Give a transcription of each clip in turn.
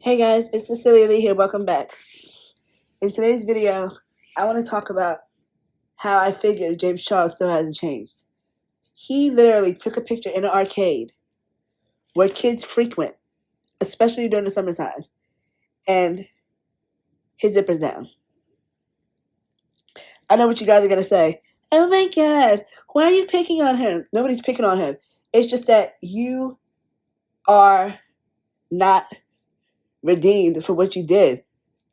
Hey guys, it's Cecilia Lee here. Welcome back. In today's video, I want to talk about how I figured James Charles still hasn't changed. He literally took a picture in an arcade where kids frequent, especially during the summertime, and his zipper's down. I know what you guys are going to say. Oh my god, why are you picking on him? Nobody's picking on him. It's just that you are not redeemed for what you did.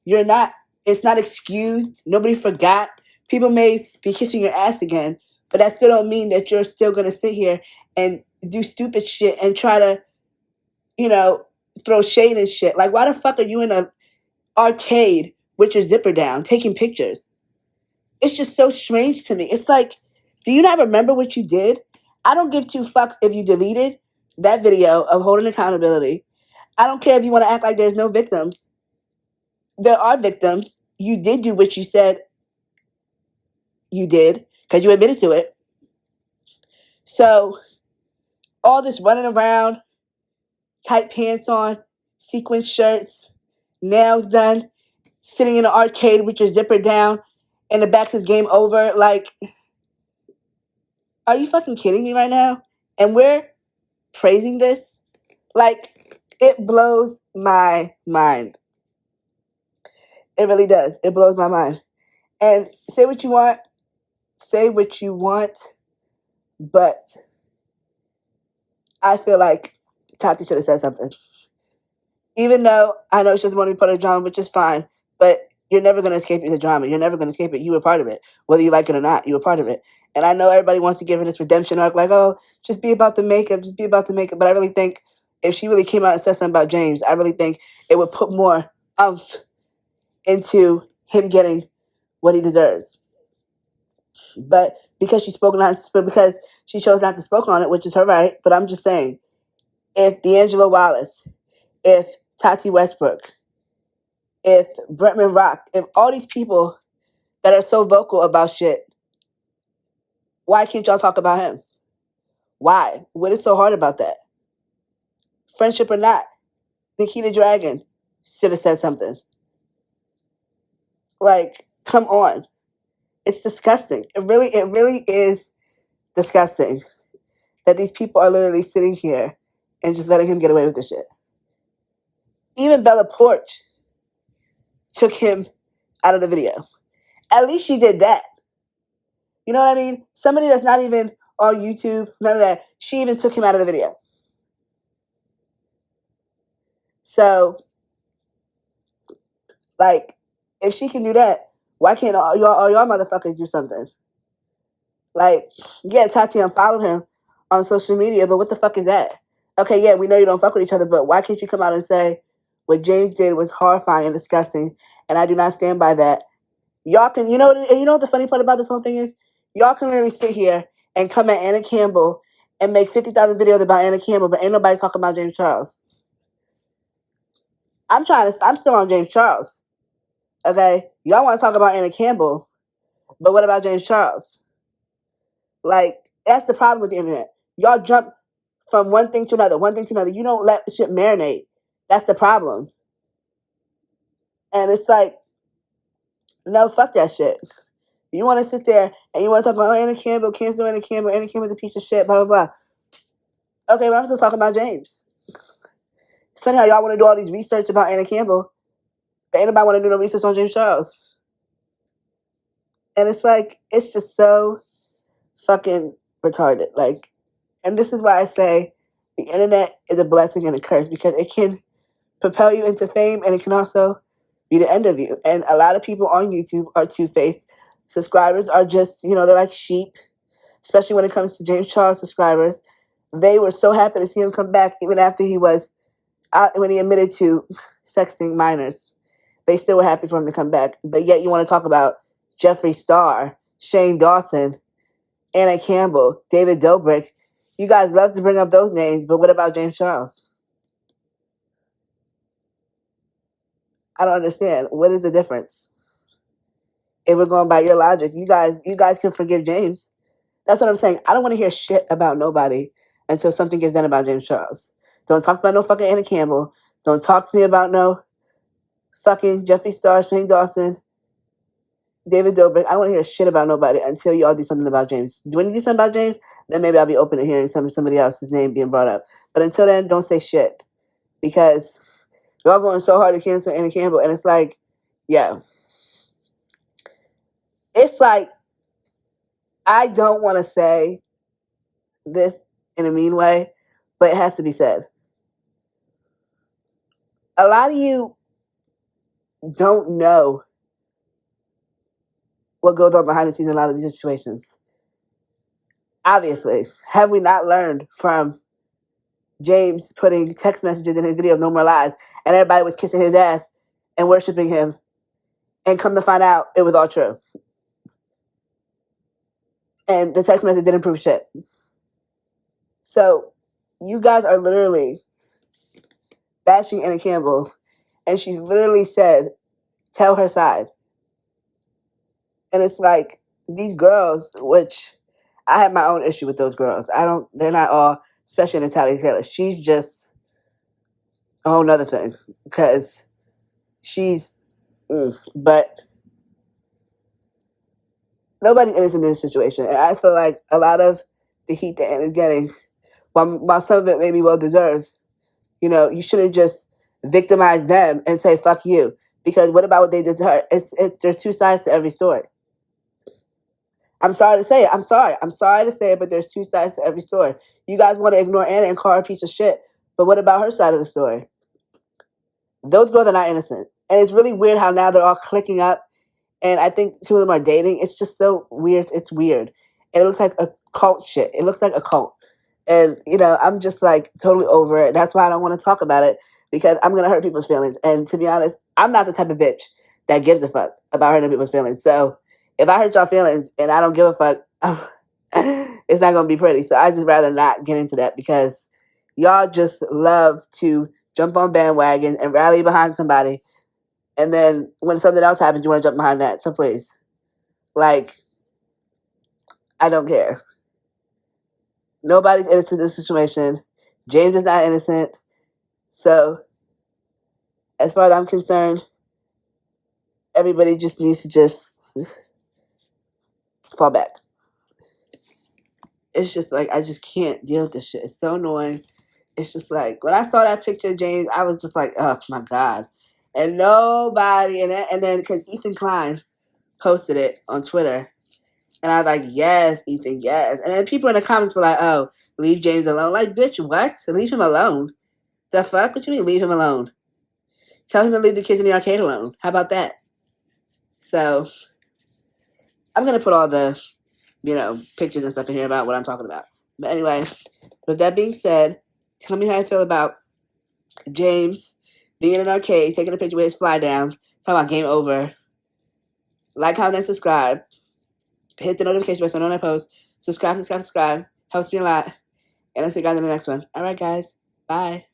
You're not, it's not excused. Nobody forgot. People may be kissing your ass again, but that still don't mean that you're still going to sit here and do stupid shit and try to, throw shade and shit. Like, why the fuck are you in an arcade with your zipper down taking pictures? It's just so strange to me. It's like, do you not remember what you did? I don't give two fucks if you deleted that video of holding accountability. I don't care if you want to act like there's no victims. There are victims. You did do what you said you did because you admitted to it. So all this running around, tight pants on, sequin shirts, nails done, sitting in an arcade with your zipper down, and the back says game over. Like, are you fucking kidding me right now? And we're praising this? Like, it blows my mind. It really does. It blows my mind. And say what you want, but I feel like Tati should have said something. Even though I know she doesn't want to be part of the drama, which is fine, but you're never going to escape the drama. You're never going to escape it. You were part of it. Whether you like it or not, you were part of it. And I know everybody wants to give her this redemption arc, like, oh, just be about the makeup, just be about the makeup. But I really think if she really came out and said something about James, I really think it would put more oomph into him getting what he deserves. But because because she chose not to spoke on it, which is her right, but I'm just saying, if D'Angelo Wallace, if Tati Westbrook, if Bretman Rock, if all these people that are so vocal about shit, why can't y'all talk about him? Why? What is so hard about that? Friendship or not, Nikita Dragon should have said something. Like, come on. It's disgusting. It really is disgusting that these people are literally sitting here and just letting him get away with this shit. Even Bella Porch took him out of the video. At least she did that. You know what I mean? Somebody that's not even on YouTube, none of that. She even took him out of the video. So, like, if she can do that, why can't all y'all motherfuckers do something? Like, yeah, Tati unfollowed him on social media, but what the fuck is that? Okay, yeah, we know you don't fuck with each other, but why can't you come out and say what James did was horrifying and disgusting, and I do not stand by that? Y'all can, you know what the funny part about this whole thing is? Y'all can literally sit here and come at Anna Campbell and make 50,000 videos about Anna Campbell, but ain't nobody talking about James Charles. I'm still on James Charles. Okay? Y'all want to talk about Anna Campbell, but what about James Charles? Like, that's the problem with the internet. Y'all jump from one thing to another, You don't let shit marinate. That's the problem. And it's like, no, fuck that shit. You want to sit there and you want to talk about Anna Campbell, cancel Anna Campbell's a piece of shit, blah, blah, blah. Okay, but I'm still talking about James. It's funny how y'all want to do all these research about Anna Campbell, but ain't nobody want to do no research on James Charles. And it's like, it's just so fucking retarded. Like, and this is why I say the internet is a blessing and a curse, because it can propel you into fame and it can also be the end of you. And a lot of people on YouTube are two-faced. Subscribers are just, they're like sheep, especially when it comes to James Charles subscribers. They were so happy to see him come back even after he was out, when he admitted to sexting minors. They still were happy for him to come back. But yet you want to talk about Jeffree Star, Shane Dawson, Anna Campbell, David Dobrik. You guys love to bring up those names, but what about James Charles? I don't understand. What is the difference? If we're going by your logic, you guys can forgive James. That's what I'm saying. I don't want to hear shit about nobody until something gets done about James Charles. Don't talk about no fucking Anna Campbell. Don't talk to me about no fucking Jeffree Star, Shane Dawson, David Dobrik. I don't want to hear shit about nobody until y'all do something about James. When you do something about James, then maybe I'll be open to hearing somebody else's name being brought up. But until then, don't say shit. Because y'all going so hard to cancel Anna Campbell, and it's like, yeah. It's like, I don't want to say this in a mean way, but it has to be said. A lot of you don't know what goes on behind the scenes in a lot of these situations. Obviously, have we not learned from James putting text messages in his video of No More Lies, and everybody was kissing his ass and worshiping him, and come to find out it was all true. And the text message didn't prove shit. So, you guys are literally bashing Anna Campbell, and she's literally said, tell her side. And it's like, these girls, which I have my own issue with those girls. They're not all, especially Natalia Taylor. She's just a whole nother thing. Because she's, but nobody's innocent in this situation. And I feel like a lot of the heat that Anna's getting, while some of it may be well deserved, you shouldn't just victimize them and say, fuck you. Because what about what they did to her? There's two sides to every story. I'm sorry to say it. I'm sorry to say it, but there's two sides to every story. You guys want to ignore Anna and call her a piece of shit, but what about her side of the story? Those girls are not innocent. And it's really weird how now they're all clicking up, and I think two of them are dating. It's just so weird. It's weird. And it looks like a cult shit. It looks like a cult. And, I'm just like totally over it. That's why I don't want to talk about it, because I'm going to hurt people's feelings. And to be honest, I'm not the type of bitch that gives a fuck about hurting people's feelings. So if I hurt y'all feelings and I don't give a fuck, it's not going to be pretty. So I just rather not get into that, because y'all just love to jump on bandwagons and rally behind somebody. And then when something else happens, you want to jump behind that. So please, I don't care. Nobody's innocent in this situation. James is not innocent. So, as far as I'm concerned, everybody just needs to just fall back. It's just like, I just can't deal with this shit. It's so annoying. It's just like, when I saw that picture of James, I was just like, oh my God. And nobody, and then because Ethan Klein posted it on Twitter, and I was like, yes, Ethan, yes. And then people in the comments were like, oh, leave James alone. Like, bitch, what? Leave him alone? The fuck? What you mean, leave him alone? Tell him to leave the kids in the arcade alone. How about that? So, I'm going to put all the, pictures and stuff in here about what I'm talking about. But anyway, with that being said, tell me how you feel about James being in an arcade, taking a picture with his fly down, talking about game over. Like, comment, and subscribe. Hit the notification bell so I know when I post. Subscribe. Helps me a lot. And I'll see you guys in the next one. All right, guys. Bye.